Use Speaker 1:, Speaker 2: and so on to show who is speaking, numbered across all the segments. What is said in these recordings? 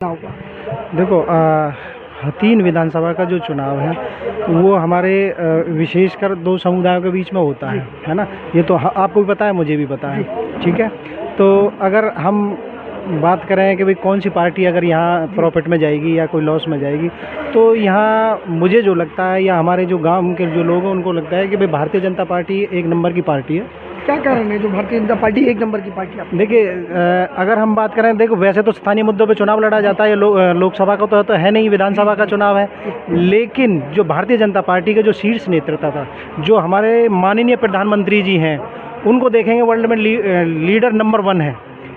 Speaker 1: होगा।
Speaker 2: देखो हतीन विधानसभा का जो चुनाव है वो हमारे विशेषकर दो समुदायों के बीच में होता है ना। ये तो आपको भी पता है, मुझे भी पता है, ठीक है। तो अगर हम बात करें कि भाई कौन सी पार्टी अगर यहाँ प्रॉफिट में जाएगी या कोई लॉस में जाएगी, तो यहाँ मुझे जो लगता है या हमारे जो गांव के जो लोग हैं उनको लगता है कि भाई भारतीय जनता पार्टी एक नंबर की पार्टी है।
Speaker 1: क्या कारण है जो भारतीय जनता पार्टी एक नंबर की पार्टी है?
Speaker 2: देखिए अगर हम बात करें, देखो वैसे तो स्थानीय मुद्दों पे चुनाव लड़ा जाता है, लोकसभा का तो है नहीं, विधानसभा का चुनाव है। लेकिन जो भारतीय जनता पार्टी के जो शीर्ष नेतृत्व था, जो हमारे माननीय प्रधानमंत्री जी हैं, उनको देखेंगे वर्ल्ड में लीडर नंबर 1 है।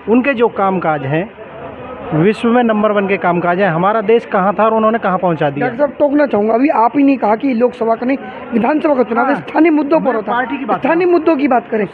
Speaker 2: उनके जो कामकाज हैं विश्व में नंबर 1 के कामकाज हैं। हमारा देश कहाँ था और उन्होंने कहाँ पहुँचा दिया।
Speaker 1: डॉक्टर साहब टोकना चाहूँगा, अभी आप ही नहीं कहा कि लोकसभा का नहीं विधानसभा का चुनाव है, स्थानीय मुद्दों पर होता है।
Speaker 2: पार्टी की बात,
Speaker 1: स्थानीय मुद्दों की बात करें।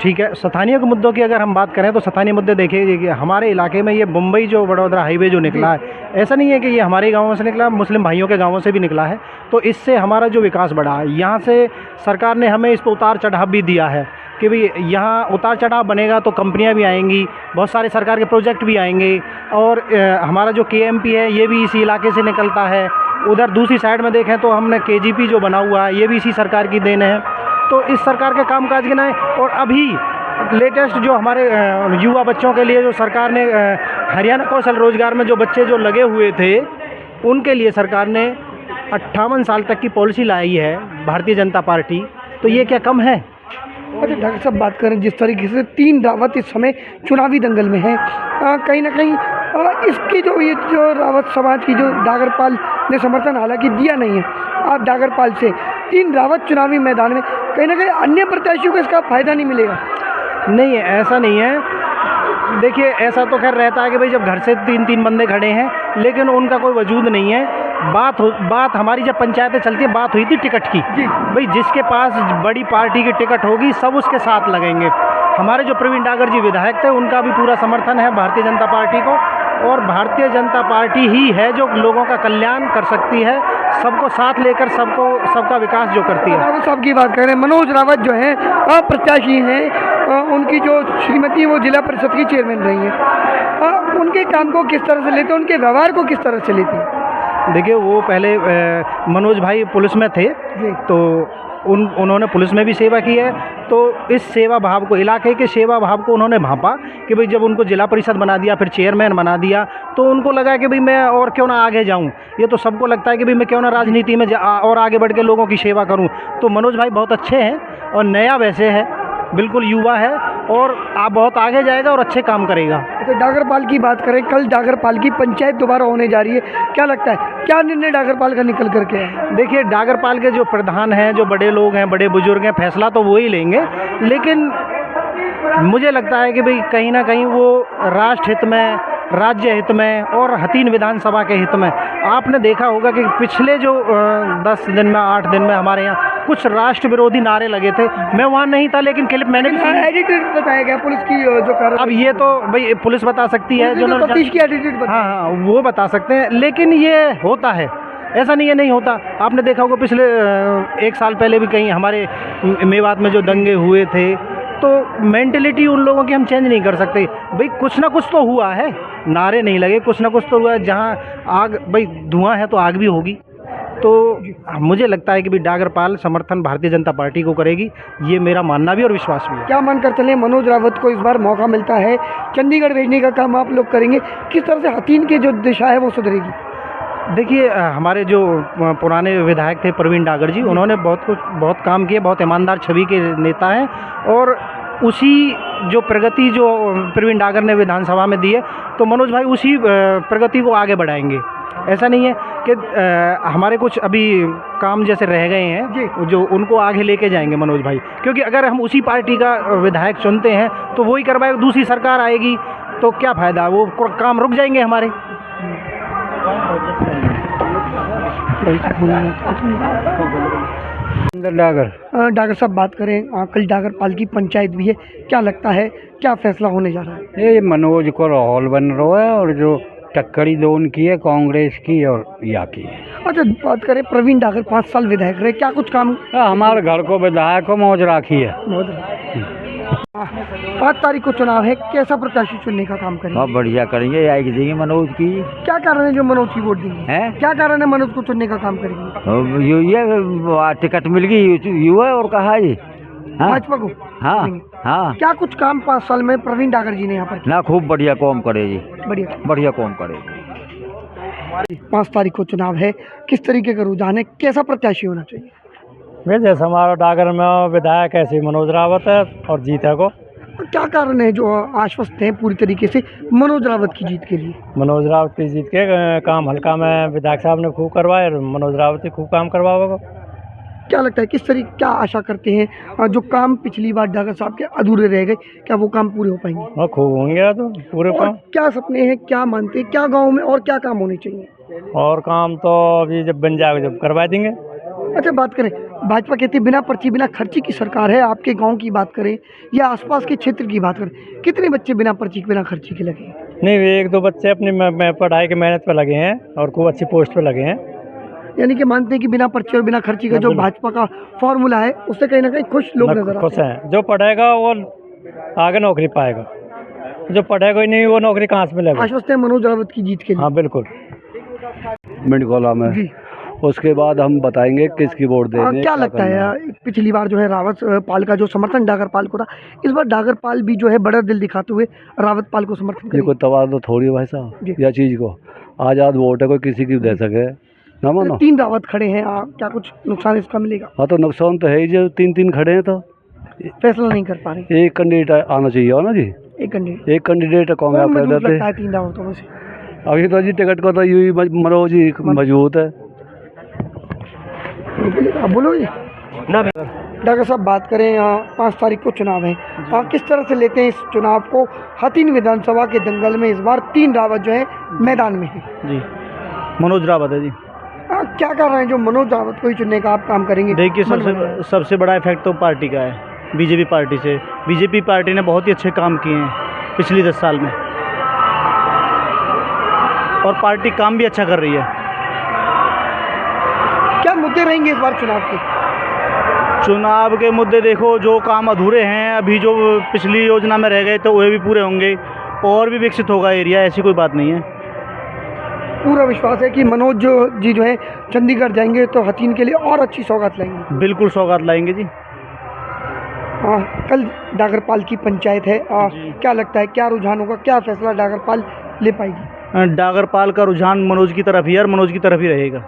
Speaker 2: ठीक है, स्थानीय के मुद्दों की अगर हम बात करें तो स्थानीय मुद्दे देखिए कि हमारे इलाके में ये मुंबई जो बड़ौदा हाईवे जो निकला है, ऐसा नहीं है कि ये हमारे गाँवों से निकला, मुस्लिम भाइयों के गाँवों से भी निकला है। तो इससे हमारा जो विकास बढ़ा है, यहाँ से सरकार ने हमें इस पर उतार चढ़ाव भी दिया है कि भाई यहाँ उतार चढ़ाव बनेगा तो कंपनियां भी आएंगी, बहुत सारे सरकार के प्रोजेक्ट भी आएंगे। और हमारा जो KMP है ये भी इसी इलाके से निकलता है। उधर दूसरी साइड में देखें तो हमने KGP जो बना हुआ है ये भी इसी सरकार की देन है। तो इस सरकार के कामकाज गिनाए। और अभी लेटेस्ट जो हमारे युवा बच्चों के लिए जो सरकार ने हरियाणा कौशल रोजगार में जो बच्चे जो लगे हुए थे उनके लिए सरकार ने 58 साल तक की पॉलिसी लाई है भारतीय जनता पार्टी। तो ये क्या कम है?
Speaker 1: अच्छा डॉक्टर साहब बात करें जिस तरीके से 3 रावत इस समय चुनावी दंगल में है, कहीं ना कहीं इसकी ये जो रावत समाज की जो डागरपाल ने समर्थन हालांकि दिया नहीं है, आप डागरपाल से 3 रावत चुनावी मैदान में कहीं ना कहीं अन्य प्रत्याशियों को इसका फायदा नहीं मिलेगा?
Speaker 2: नहीं, ऐसा नहीं है। देखिए ऐसा तो खैर रहता है कि भाई जब घर से 3-3 बंदे खड़े हैं लेकिन उनका कोई वजूद नहीं है। बात हमारी जब पंचायतें चलती है, बात हुई थी टिकट की। भाई जिसके पास बड़ी पार्टी की टिकट होगी सब उसके साथ लगेंगे। हमारे जो प्रवीण डागर जी विधायक थे उनका भी पूरा समर्थन है भारतीय जनता पार्टी को। और भारतीय जनता पार्टी ही है जो लोगों का कल्याण कर सकती है, सबको साथ लेकर सबका विकास जो करती है।
Speaker 1: रावत साहब की बात करें, मनोज रावत जो है प्रत्याशी हैं, उनकी जो श्रीमती वो जिला परिषद की चेयरमैन रही हैं, उनके काम को किस तरह से लेते हैं, उनके व्यवहार को किस तरह से लेते हैं?
Speaker 2: देखिए वो पहले मनोज भाई पुलिस में थे, तो उन्होंने पुलिस में भी सेवा की है। तो इस सेवा भाव को, इलाके के सेवा भाव को उन्होंने भांपा कि भाई जब उनको जिला परिषद बना दिया, फिर चेयरमैन बना दिया, तो उनको लगा कि भाई मैं और क्यों ना आगे जाऊं। ये तो सबको लगता है कि भाई मैं क्यों ना राजनीति में और आगे बढ़ के लोगों की सेवा करूं। तो मनोज भाई बहुत अच्छे हैं और नया वैसे है, बिल्कुल युवा है और आप बहुत आगे जाएगा और अच्छे काम करेगा।
Speaker 1: तो डागरपाल की बात करें, कल डागरपाल की पंचायत दोबारा होने जा रही है, क्या लगता है क्या निर्णय डागरपाल का निकल करके है?
Speaker 2: देखिए डागरपाल के जो प्रधान हैं, जो बड़े लोग हैं, बड़े बुजुर्ग हैं, फैसला तो वो ही लेंगे। लेकिन मुझे लगता है कि भाई कहीं ना कहीं वो राष्ट्र हित में, राज्य हित में और हतीन विधानसभा के हित में। आपने देखा होगा कि पिछले जो 10 दिन में 8 दिन में हमारे यहाँ कुछ राष्ट्र विरोधी नारे लगे थे। मैं वहाँ नहीं था लेकिन क्लिप मैंने भी सुनी।
Speaker 1: एडिटेड बताया गया पुलिस की जो कार्रवाई।
Speaker 2: अब ये तो भाई पुलिस बता सकती है, जो
Speaker 1: तफ्तीश की एडिटेड।
Speaker 2: हाँ वो बता सकते हैं, लेकिन ये होता है, ऐसा नहीं है नहीं होता। आपने देखा होगा पिछले 1 साल पहले भी कहीं हमारे मेवात में जो दंगे हुए थे, तो मेंटलिटी उन लोगों की हम चेंज नहीं कर सकते। भाई कुछ ना कुछ तो हुआ है, नारे नहीं लगे, कुछ ना कुछ तो हुआ है। जहाँ आग, भाई धुआं है तो आग भी होगी। तो मुझे लगता है कि भाई डागरपाल समर्थन भारतीय जनता पार्टी को करेगी, ये मेरा मानना भी और विश्वास भी है।
Speaker 1: क्या मानकर चलें मनोज रावत को इस बार मौका मिलता है, चंडीगढ़ भेजने का काम आप लोग करेंगे, किस तरह से हतीन की जो दिशा है वो सुधरेगी?
Speaker 2: देखिए हमारे जो पुराने विधायक थे प्रवीण डागर जी, उन्होंने बहुत काम किए, बहुत ईमानदार छवि के नेता हैं। और उसी जो प्रगति जो प्रवीण डागर ने विधानसभा में दी है, तो मनोज भाई उसी प्रगति को आगे बढ़ाएंगे। ऐसा नहीं है कि हमारे कुछ अभी काम जैसे रह गए हैं जो उनको आगे लेके जाएंगे मनोज भाई। क्योंकि अगर हम उसी पार्टी का विधायक चुनते हैं तो वही करवाएगा, दूसरी सरकार आएगी तो क्या फ़ायदा, वो काम रुक जाएंगे हमारे।
Speaker 1: डागर साहब बात करें, कल डागरपाल की पंचायत भी है, क्या लगता है क्या फैसला होने जा रहा है?
Speaker 3: ये मनोज को राहुल बन रहा है और जो टक्करी दो उनकी है, कांग्रेस की और या की है।
Speaker 1: अच्छा बात करें प्रवीण डागर 5 साल विधायक रहे, क्या कुछ काम?
Speaker 3: हमारे घर को विधायक को मौज राखी है।
Speaker 1: 5 तारीख को चुनाव है, कैसा प्रत्याशी चुनने का काम करेंगे?
Speaker 3: बहुत बढ़िया करेंगे, आएगी देंगे मनोज की।
Speaker 1: क्या कारण है जो मनोज की वोट देंगे?
Speaker 3: हैं?
Speaker 1: क्या कारण है मनोज को चुनने का काम करेंगे?
Speaker 3: ये टिकट मिल गई युवा और कहा जी। हाँ
Speaker 1: भाजपा को
Speaker 3: हाँ
Speaker 1: देंगे।
Speaker 3: हाँ
Speaker 1: क्या कुछ काम 5 साल में प्रवीण डागर जी ने यहाँ पर
Speaker 3: ना, खूब बढ़िया काम करे जी,
Speaker 1: किया? बढ़िया।
Speaker 3: बढ़िया काम करे।
Speaker 1: 5 तारीख को चुनाव है, किस तरीके का रुझान है, कैसा प्रत्याशी होना चाहिए?
Speaker 2: वैसे हमारा डागर में विधायक ऐसे मनोज रावत है और जीता को
Speaker 1: तो क्या कारण है जो आश्वस्त हैं पूरी तरीके से मनोज रावत की जीत के लिए?
Speaker 2: मनोज रावत की जीत के काम हल्का में विधायक साहब ने खूब करवाए और मनोज रावत ने खूब काम करवाओगे।
Speaker 1: क्या लगता है किस तरीके, क्या आशा करते हैं जो काम पिछली बार डागर साहब के अधूरे रह गए, क्या वो काम पूरे हो पाएंगे?
Speaker 2: और खूब होंगे तो पूरे
Speaker 1: और
Speaker 2: काम।
Speaker 1: क्या सपने हैं, क्या मानते हैं, क्या गांव में और क्या काम होने चाहिए?
Speaker 2: और काम तो अभी जब बन जाएगा जब करवा देंगे।
Speaker 1: अच्छा, बात करें, भाजपा कहती है बिना पर्ची बिना खर्ची की सरकार है। आपके गांव की बात करें या आसपास के क्षेत्र की बात करें, कितने बच्चे बिना पर्ची बिना खर्ची के लगे हैं?
Speaker 2: नहीं, 1-2 बच्चे अपनी पढ़ाई की मेहनत पर लगे हैं और खूब अच्छी पोस्ट पर लगे हैं।
Speaker 1: यानी कि मानते हैं कि बिना पर्ची और बिना खर्ची का जो भाजपा का फॉर्मूला है उससे कहीं ना कहीं खुश लोग नजर
Speaker 2: खुश
Speaker 1: आते हैं।
Speaker 2: हैं। जो पढ़ेगा वो आगे नौकरी पाएगा, जो पढ़ेगा ही नहीं वो नौकरी कहाँ से मिलेगा।
Speaker 1: आश्वस्त है मनोज रावत की जीत के लिए?
Speaker 2: हाँ बिल्कुल।
Speaker 4: मिंटकोला में
Speaker 1: जी।
Speaker 4: उसके बाद हम बताएंगे किसकी वोट देने।
Speaker 1: क्या लगता है पिछली बार जो है रावत पाल का जो समर्थन डागर पाल को था, इस बार डागर पाल भी जो है बड़ा दिल दिखाते हुए रावत पाल को समर्थन
Speaker 4: ये
Speaker 1: करेंगे?
Speaker 4: कोई तबादला थोड़ी है भाई साहब,
Speaker 1: जी।
Speaker 4: या चीज़ को आज़ाद वोट है, कोई किसी की भी दे सके ना मानो।
Speaker 1: 3 रावत खड़े हैं, क्या कुछ नुकसान इसका मिलेगा?
Speaker 4: हाँ तो नुकसान तो है ही, जो 3-3 खड़े हैं तो
Speaker 1: फैसला नहीं कर पा रहे।
Speaker 4: एक कैंडिडेट आना चाहिए हो ना जी,
Speaker 1: एक कैंडिडेट
Speaker 4: एक कैंडिडेट कामयाब कर देते।
Speaker 1: लगता है 3 रावतों में से
Speaker 4: अभी तो जी टिकट को तो यूँ ही मनोज जी मजबूत है।
Speaker 1: आप बोलोगे
Speaker 2: ना
Speaker 1: डॉक्टर साहब? बात करें 5 तारीख को चुनाव है, किस तरह से लेते हैं इस चुनाव को? हथीन विधानसभा के दंगल में इस बार 3 रावत जो है मैदान में है।
Speaker 2: जी, मनोज रावत है जी।
Speaker 1: क्या कर रहे हैं जो मनोज रावत को ही चुनने का आप काम करेंगे?
Speaker 2: देखिए,
Speaker 1: मन में है।
Speaker 2: सबसे बड़ा इफेक्ट तो पार्टी का है, बीजेपी पार्टी से। बीजेपी पार्टी ने बहुत ही अच्छे काम किए हैं पिछली 10 साल में और पार्टी काम भी अच्छा कर रही है।
Speaker 1: क्या मुद्दे रहेंगे इस बार चुनाव के?
Speaker 2: चुनाव के मुद्दे देखो, जो काम अधूरे हैं अभी, जो पिछली योजना में रह गए तो वे भी पूरे होंगे और भी विकसित होगा एरिया, ऐसी कोई बात नहीं है।
Speaker 1: पूरा विश्वास है कि मनोज जी जो है चंडीगढ़ जाएंगे तो हथीन के लिए और अच्छी सौगात लाएंगे।
Speaker 2: बिल्कुल सौगात लाएंगे जी।
Speaker 1: कल डागरपाल की पंचायत है, क्या लगता है क्या रुझान होगा, क्या फैसला डागरपाल ले पाएगी?
Speaker 2: डागरपाल का रुझान मनोज की तरफ ही है और मनोज की तरफ ही रहेगा।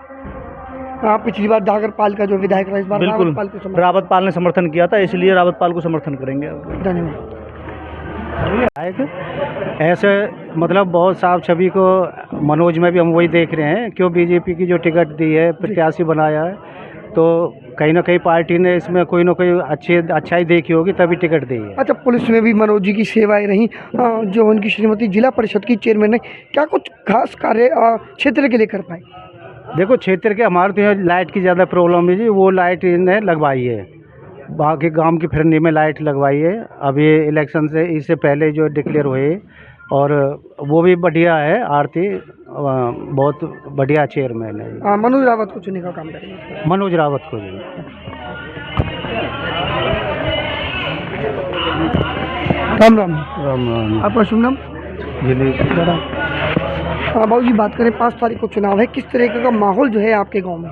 Speaker 1: पिछली बार डागरपाल का जो विधायक रहा, इस बार
Speaker 2: बिल्कुल
Speaker 1: रावतपाल को समर्थन।
Speaker 2: रावतपाल ने समर्थन किया था, इसलिए रावतपाल को समर्थन करेंगे।
Speaker 1: धन्यवाद।
Speaker 2: ऐसे मतलब बहुत साफ छवि को मनोज में भी हम वही देख रहे हैं, क्यों बीजेपी की जो टिकट दी है, प्रत्याशी बनाया है, तो कहीं ना कहीं पार्टी ने इसमें कोई ना कोई अच्छाई देखी होगी तभी टिकट दी है।
Speaker 1: अच्छा, पुलिस में भी मनोज जी की सेवाएं रही, जो उनकी श्रीमती जिला परिषद की चेयरमैन है, क्या कुछ खास कार्य क्षेत्र के लिए कर पाए?
Speaker 2: देखो, क्षेत्र के हमारे तो यहाँ लाइट की ज़्यादा प्रॉब्लम है जी, वो लाइट इन्हें लगवाई है, बाकी गांव की फिरनी में लाइट लगवाई है अभी इलेक्शन से इससे पहले जो डिक्लेयर हुए, और वो भी बढ़िया है। आरती बहुत बढ़िया चेयरमैन है।
Speaker 1: मनोज रावत को चुनने का काम करेंगे?
Speaker 2: मनोज रावत को जी।
Speaker 1: राम राम।
Speaker 4: राम
Speaker 1: आपका शुभ नाम? बाबू जी, बात करें 5 तारीख को चुनाव है, किस तरीके का माहौल जो है आपके गांव में?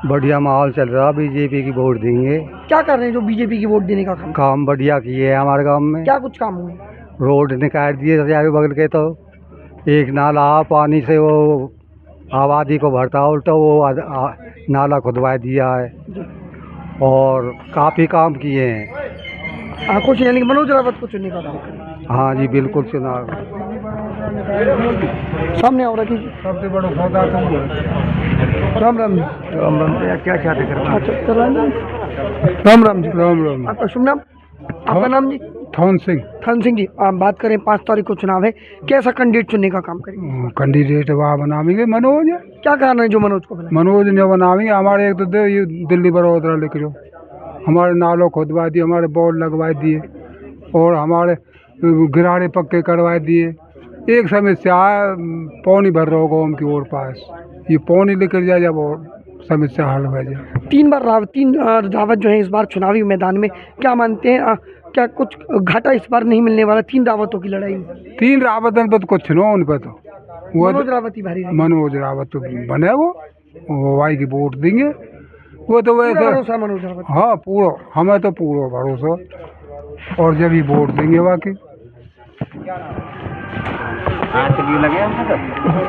Speaker 4: बढ़िया माहौल चल रहा, बीजेपी की वोट देंगे।
Speaker 1: क्या कर रहे हैं जो बीजेपी की वोट देने का
Speaker 4: काम बढ़िया किए है हमारे गांव में।
Speaker 1: क्या कुछ काम हुए?
Speaker 4: रोड निकाल दिए चारों बगल के, तो एक नाला पानी से वो आबादी को भरता उल्टा, वो नाला खुदवा दिया है और काफ़ी काम किए हैं।
Speaker 1: कुछ यानी कि मनोज रावत को चुनने का काम करेंगे?
Speaker 4: हाँ जी, बिल्कुल चुनाव
Speaker 1: सामने और रखी।
Speaker 4: सबसे बड़ा सौदा
Speaker 1: राम राम।
Speaker 4: राम राम। क्या चाहते करना?
Speaker 1: अच्छा, कर रहे हैं। राम राम जी।
Speaker 4: राम राम।
Speaker 1: आपका शुभ नाम? आपका नाम जी?
Speaker 4: थॉन सिंह।
Speaker 1: थन सिंह जी, बात करें 5 तारीख को चुनाव है, कैसा कैंडिडेट चुनने का काम करेंगे?
Speaker 4: कैंडिडेट वहाँ बनावेंगे मनोज।
Speaker 1: क्या कारण है जो मनोज को बनाए?
Speaker 4: मनोज ने बनावेंगे। हमारे एक तो ये दिल्ली बड़ोदरा लिख लो, हमारे नालों खुदवा दिए, हमारे बोर्ड लगवा दिए और हमारे गिराड़े पक्के करवा दिए। एक समस्या है, पानी भर रहा होगा उनकी ओर पास, ये पानी लेकर जाए जब और समस्या हल हो जाए।
Speaker 1: 3 बार तीन रावत जो है इस बार चुनावी मैदान में, क्या मानते हैं क्या कुछ घाटा इस बार नहीं मिलने वाला 3 रावतों की लड़ाई में?
Speaker 4: 3 रावत पे तो कुछ न उन पे तो वो
Speaker 1: मनोज रावत ही भारी रहेंगे।
Speaker 4: मनोज रावत तो बने वो भाई की वोट देंगे वो तो
Speaker 1: पूरा
Speaker 4: वैसे।
Speaker 1: भरोसा मनोज रावत।
Speaker 4: हाँ पूरा, हमें तो पूरा भरोसा, और जब ही वोट देंगे बाकी।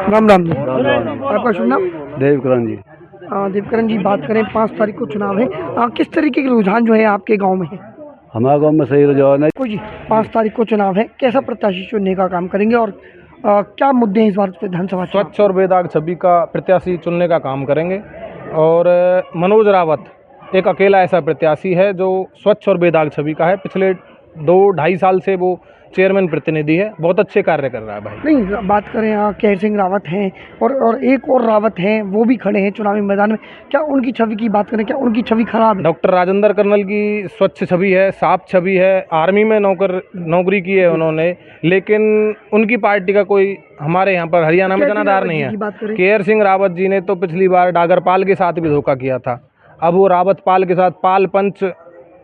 Speaker 1: राम राम जी, आपका शुभ नाम?
Speaker 3: देवकरण जी।
Speaker 1: देवकरण जी, बात करें 5 तारीख को चुनाव है, किस तरीके के रुझान जो है आपके गांव में है?
Speaker 3: हमारे गाँव में सही रुझान है।
Speaker 1: जी 5 तारीख को चुनाव है, कैसा प्रत्याशी चुनने का काम करेंगे और क्या मुद्दे हैं इस बार विधानसभा चुनाव?
Speaker 5: स्वच्छ और बेदाग छवि का प्रत्याशी चुनने का काम करेंगे। और मनोज रावत एक अकेला ऐसा प्रत्याशी है जो स्वच्छ और बेदाग छवि का है। पिछले 2-2.5 साल से वो चेयरमैन प्रतिनिधि है, बहुत अच्छे कार्य कर रहा है भाई।
Speaker 1: नहीं, बात करें केयर सिंह रावत हैं और एक और रावत हैं, वो भी खड़े हैं चुनावी मैदान में, क्या उनकी छवि की बात करें, क्या उनकी छवि खराब है?
Speaker 5: डॉक्टर राजेंद्र कर्नल की स्वच्छ छवि है, साफ छवि है, आर्मी में नौकरी की है उन्होंने, लेकिन उनकी पार्टी का कोई हमारे यहाँ पर हरियाणा में जनाधार नहीं है। केयर सिंह रावत जी ने तो पिछली बार डागरपाल के साथ भी धोखा किया था। अब वो रावत पाल के साथ पाल पंच,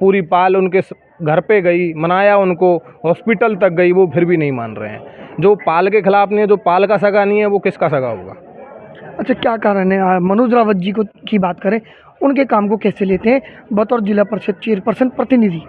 Speaker 5: पूरी पाल उनके घर पे गई, मनाया उनको, हॉस्पिटल तक गई, वो फिर भी नहीं मान रहे हैं। जो पाल के खिलाफ नहीं है, जो पाल का सगा नहीं है, वो किसका सगा होगा?
Speaker 1: अच्छा, क्या कारण है? मनोज रावत जी को की बात करें, उनके काम को कैसे लेते हैं बतौर जिला परिषद चेयरपर्सन प्रतिनिधि?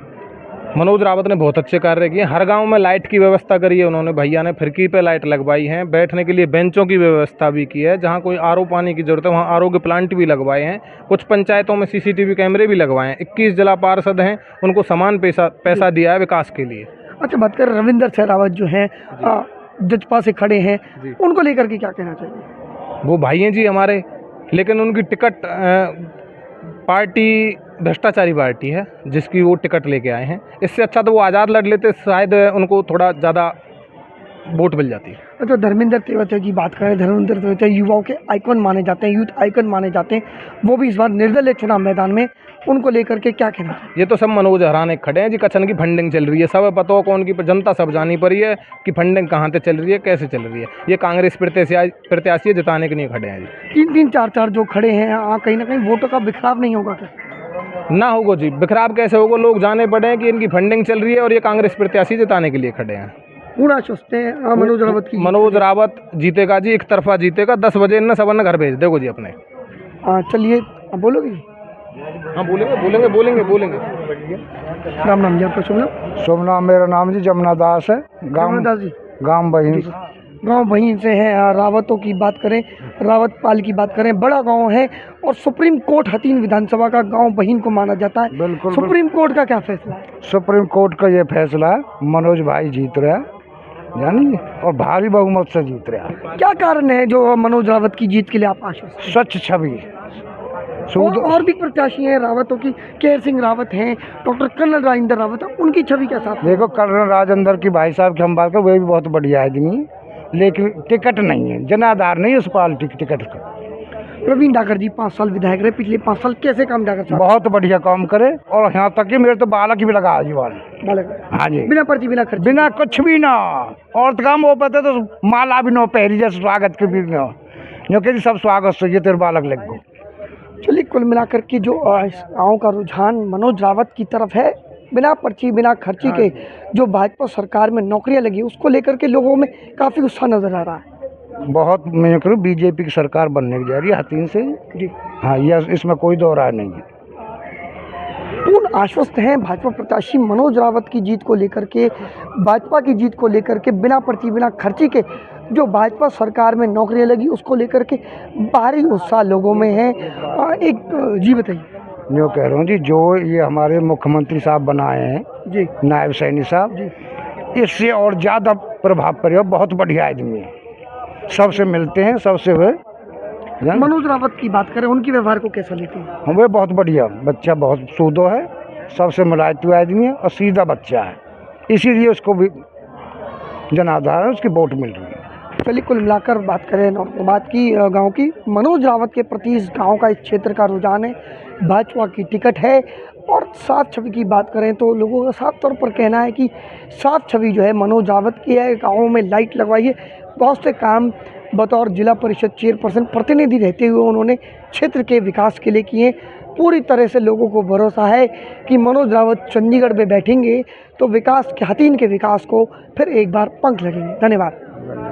Speaker 5: मनोज रावत ने बहुत अच्छे कार्य किए। हर गांव में लाइट की व्यवस्था करी है उन्होंने, भैया ने फिरकी पे लाइट लगवाई हैं, बैठने के लिए बेंचों की व्यवस्था भी की है। जहां कोई आरओ पानी की जरूरत है वहां आरओ के प्लांट भी लगवाए हैं। कुछ पंचायतों में सीसीटीवी कैमरे भी लगवाए हैं। 21 जिला पार्षद हैं, उनको समान पैसा दिया है विकास के लिए।
Speaker 1: अच्छा, बात करें रविंदर सहरावत जो हैं, जजपा से खड़े हैं, उनको लेकर के क्या कहना चाहिए?
Speaker 5: वो भाई हैं जी हमारे, लेकिन उनकी टिकट पार्टी भ्रष्टाचारी पार्टी है जिसकी वो टिकट लेके आए हैं। इससे अच्छा तो वो आज़ाद लड़ लेते, शायद उनको थोड़ा ज़्यादा वोट मिल जाती है।
Speaker 1: अच्छा, धर्मेंद्र तेवतिया की बात करें, धर्मेंद्र तेवतिया युवाओं के आइकन माने जाते हैं, यूथ आइकन माने जाते हैं, वो भी इस बार निर्दलीय चुनाव मैदान में, उनको लेकर के क्या कहना चाहिए?
Speaker 5: ये तो सब मनोज हराने खड़े हैं जी। कचन की फंडिंग चल रही है, सब पता हो कौन की, जनता सब जानी पड़ी है कि फंडिंग कहाँ से चल रही है, कैसे चल रही है। ये कांग्रेस प्रत्याशी जिताने के लिए खड़े हैं जी।
Speaker 1: 3-3, 4-4 जो खड़े हैं, कहीं ना कहीं वोटों का बिखराव नहीं होगा क्या?
Speaker 5: ना होगा जी, बिखराव कैसे होगा? लोग जाने पड़े हैं कि इनकी फंडिंग चल रही है और ये कांग्रेस प्रत्याशी जिताने के लिए खड़े हैं।
Speaker 1: पूरा आश्वस्त है मनोज रावत की?
Speaker 5: मनोज रावत जीतेगा जी, एक तरफा जीतेगा। 10 बजे इन सबन घर भेज देगो जी अपने।
Speaker 1: चलिए, अब बोलोगे?
Speaker 5: हाँ बोलेंगे।
Speaker 1: राम नाम जी, आपका शुभ नाम?
Speaker 4: शुभ नाम, मेरा नाम जी जमुना दास है,
Speaker 1: जमुना जी,
Speaker 4: गाँव बहिन।
Speaker 1: गांव वहीं से है। रावतों की बात करें, रावत पाल की बात करें, बड़ा गांव है और सुप्रीम कोर्ट हतीन विधानसभा का गांव बहिन को माना जाता है।
Speaker 4: बिल्कुल।
Speaker 1: सुप्रीम कोर्ट का क्या फैसला है?
Speaker 4: सुप्रीम कोर्ट का ये फैसला है, मनोज भाई जीत रहे हैं, जानिए, और भारी बहुमत से जीत रहे हैं।
Speaker 1: क्या कारण है जो मनोज रावत की जीत के लिए आप आश्वस्त हैं?
Speaker 4: स्वच्छ छवि।
Speaker 1: और भी प्रत्याशी हैं रावतों की, केयर सिंह रावत हैं, डॉक्टर कर्नल राजेंद्र रावत है, उनकी छवि क्या साथ?
Speaker 4: देखो, कर्नल राजेंद्र की भाई साहब की हम बात करें, वे भी बहुत बढ़िया आदमी, लेकिन टिकट नहीं है, जनाधार नहीं है उस पार्टी की टिकट का।
Speaker 1: प्रवीण डागर जी 5 साल विधायक रहे, पिछले 5 साल कैसे काम डागर साहब?
Speaker 4: बहुत बढ़िया काम करे, और यहाँ तक कि मेरे तो बालक भी लगा जीवन। हाँ जी,
Speaker 1: बिना पर्ची, बिना खर्च,
Speaker 4: बिना कुछ भी ना, और तो काम हो पाते तो माला भी नो पहरी, जैसे स्वागत के भी ना, जो कि सब स्वागत से ये तेरे बालक लग गो।
Speaker 1: चलिए, कुल मिलाकर के जो गाँव का रुझान मनोज रावत की तरफ है, बिना पर्ची, बिना खर्ची के जो भाजपा सरकार में नौकरियां लगी, उसको लेकर के लोगों में काफ़ी उत्साह नजर आ रहा है।
Speaker 4: बहुत, मैं करूँ बीजेपी की सरकार बनने की जा रही है हतीन से
Speaker 1: जी।
Speaker 4: हाँ, यह इसमें कोई दो राय नहीं है।
Speaker 1: पूर्ण आश्वस्त हैं भाजपा प्रत्याशी मनोज रावत की जीत को लेकर के, भाजपा की जीत को लेकर के, बिना पर्ची, बिना खर्ची के जो भाजपा सरकार में नौकरियां लगी, उसको लेकर के भारी उत्साह लोगों में है। एक जी बताइए।
Speaker 4: जो कह रहा हूँ जी, जो ये हमारे मुख्यमंत्री साहब बनाए हैं
Speaker 1: जी,
Speaker 4: नायब सैनी साहब
Speaker 1: जी,
Speaker 4: इससे और ज़्यादा प्रभाव पड़ेगा। बहुत बढ़िया आदमी है, सबसे मिलते हैं, सबसे हुए।
Speaker 1: मनोज रावत की बात करें, उनकी व्यवहार को कैसा लेते हैं?
Speaker 4: हम वे बहुत बढ़िया बच्चा, बहुत सूदो है, सबसे मिलाते हुए आदमी है और सीधा बच्चा है, इसीलिए उसको भी जनाधार है, उसकी वोट मिल रही है।
Speaker 1: चलिए, कुल मिलाकर बात करें बात की गांव की, मनोज रावत के प्रति इस गांव का, इस क्षेत्र का रुझान है, भाजपा की टिकट है। और साफ छवि की बात करें तो लोगों का साफ तौर पर कहना है कि साफ छवि जो है मनोज रावत की है। गाँवों में लाइट लगवाई है, बहुत से काम बतौर जिला परिषद चेयरपर्सन प्रतिनिधि रहते हुए उन्होंने क्षेत्र के विकास के लिए किए। पूरी तरह से लोगों को भरोसा है कि मनोज रावत चंडीगढ़ में बैठेंगे तो विकास के हथीन के विकास को फिर एक बार पंख लगेंगे। धन्यवाद।